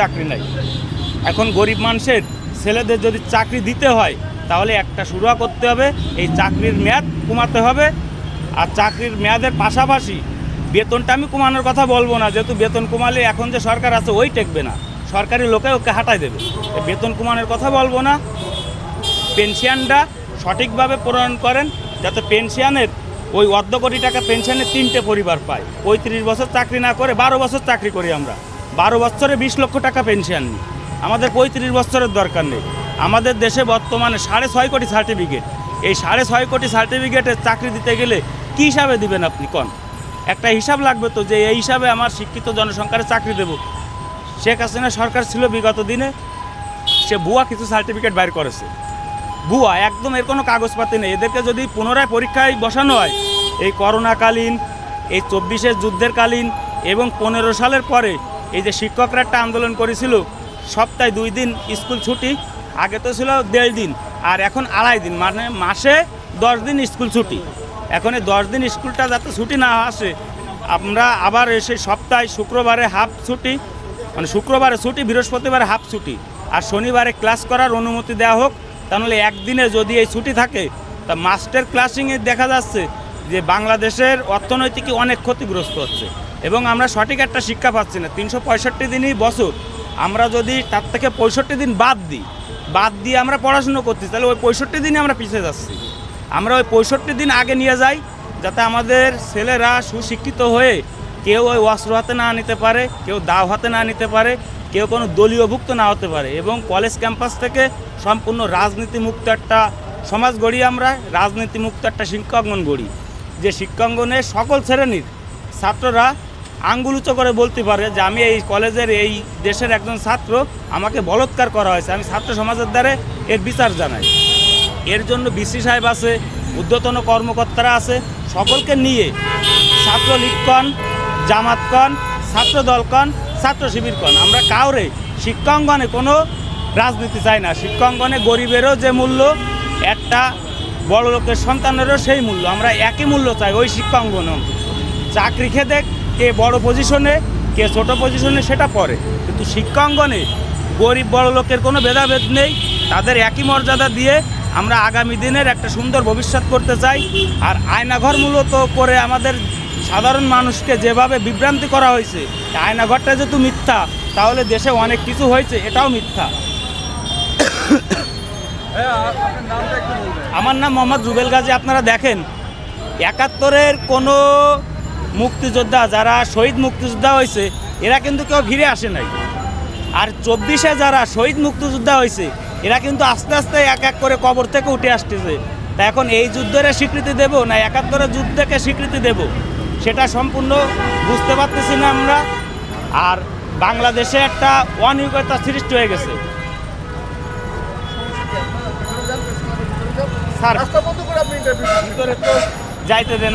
চাকরি নাই। এখন গরিব মানুষের ছেলেদের যদি চাকরি দিতে হয় তাহলে একটা শুরু করতে হবে, এই চাকরির মেয়াদ কমাতে হবে। আর চাকরির মেয়াদের পাশাপাশি বেতনটা আমি কমানোর কথা বলবো না, যেহেতু বেতন কমালে এখন যে সরকার আছে ওই টেকবে না, সরকারি লোকে ওকে হাঁটাই দেবে। বেতন কমানোর কথা বলবো না, পেনশনটা সঠিকভাবে প্রণয়ন করেন, যাতে পেনশনের ওই অর্ধ কোটি টাকা পেনশনে 3টে পরিবার পায়। 35 বছর চাকরি না করে 12 বছর চাকরি করি আমরা, 12 বছরে 20 লক্ষ টাকা পেনশন নিই। আমাদের 35 বছরের দরকার নেই। আমাদের দেশে বর্তমানে 6.5 কোটি সার্টিফিকেট, এই 6.5 কোটি সার্টিফিকেটের চাকরি দিতে গেলে কী হিসাবে দিবেন আপনি? কোন একটা হিসাব লাগবে তো, যে এই হিসাবে আমার শিক্ষিত জনসংখ্যার চাকরি দেব। শেখ হাসিনা সরকার ছিল বিগত দিনে, সে ভুয়া কিছু সার্টিফিকেট বাইর করেছে, ভুয়া একদম, এর কোনো কাগজপাতি নেই। এদেরকে যদি পুনরায় পরীক্ষায় বসানো হয়, এই করোনাকালীন, এই 24-এর যুদ্ধের কালীন এবং 15 সালের পরে এই যে শিক্ষকরা একটা আন্দোলন করেছিল, সপ্তাহে 2 দিন স্কুল ছুটি, আগে তো ছিল 1.5 দিন, আর এখন 2.5 দিন, মানে মাসে 10 দিন স্কুল ছুটি। এখন এই 10 দিন স্কুলটা যাতে ছুটি না আসে, আমরা আবার এসে সপ্তাহে শুক্রবারে হাফ ছুটি, মানে শুক্রবারে ছুটি, বৃহস্পতিবারে হাফ ছুটি, আর শনিবারে ক্লাস করার অনুমতি দেওয়া হোক। তাহলে একদিনে যদি এই ছুটি থাকে, তা মাস্টার ক্লাসিংয়ে দেখা যাচ্ছে যে বাংলাদেশের অর্থনৈতিক অনেক ক্ষতিগ্রস্ত হচ্ছে এবং আমরা সঠিক একটা শিক্ষা পাচ্ছি না। 365 দিনই বছর, আমরা যদি তার থেকে 65 দিন বাদ দিয়ে আমরা পড়াশুনো করছি, তাহলে ওই 65 দিনই আমরা পিছিয়ে যাচ্ছি। আমরা ওই 65 দিন আগে নিয়ে যাই, যাতে আমাদের ছেলেরা সুশিক্ষিত হয়ে কেউ ওই অস্ত্র হাতে না নিতে পারে, কেউ দাও হাতে না নিতে পারে, কেউ কোনো দলীয়ভুক্ত না হতে পারে, এবং কলেজ ক্যাম্পাস থেকে সম্পূর্ণ রাজনীতিমুক্ত একটা সমাজ গড়ি, আমরা রাজনীতিমুক্ত একটা শিক্ষাঙ্গন গড়ি, যে শিক্ষাঙ্গনে সকল শ্রেণীর ছাত্ররা আঙ্গুল উঁচু করে বলতে পারে যে আমি এই কলেজের, এই দেশের একজন ছাত্র, আমাকে বলৎকার করা হয়েছে, আমি ছাত্র সমাজের দ্বারা এর বিচার জানাই। এর জন্য বিসি সাহেব আছে, ঊর্ধ্বতন কর্মকর্তারা আছে, সকলকে নিয়ে ছাত্রলীগকণ, জামাতকণ, ছাত্রদলকণ, ছাত্র শিবিরকণ, আমরা কাউরে শিক্ষাঙ্গনে কোনো রাজনীতি চাই না। শিক্ষাঙ্গনে গরিবেরও যে মূল্য, একটা বড় লোকের সন্তানেরও সেই মূল্য, আমরা একই মূল্য চাই ওই শিক্ষাঙ্গনে। চাকরি খেতে কে বড় পজিশনে, কে ছোট পজিশনে, সেটা পরে, কিন্তু শিক্ষাঙ্গনে গরিব বড় লোকের কোনো ভেদাভেদ নেই, তাদের একই মর্যাদা দিয়ে আমরা আগামী দিনের একটা সুন্দর ভবিষ্যৎ করতে চাই। আর আয়নাঘর মূলত করে আমাদের সাধারণ মানুষকে যেভাবে বিভ্রান্তি করা হয়েছে, আয়নাঘরটা যেহেতু মিথ্যা, তাহলে দেশে অনেক কিছু হয়েছে এটাও মিথ্যা। আমার নাম মোহাম্মদ রুবেল গাজী। আপনারা দেখেন 71-এর কোনো মুক্তিযোদ্ধা, যারা শহীদ মুক্তিযোদ্ধা হয়েছে, এরা কিন্তু কেউ ফিরে আসে নাই। আর 24-এ যারা শহীদ মুক্তিযোদ্ধা হয়েছে, এরা কিন্তু আস্তে আস্তে এক এক করে কবর থেকে উঠে আসতেছে। তা এখন এই যুদ্ধের স্বীকৃতি দেব না 71-এর যুদ্ধকে স্বীকৃতি দেব, সেটা সম্পূর্ণ বুঝতে পারতেছি না আমরা। আর বাংলাদেশে একটা অনিয়মিততা সৃষ্টি হয়ে গেছে। স্যার ভিতরে তো যাইতে দেন।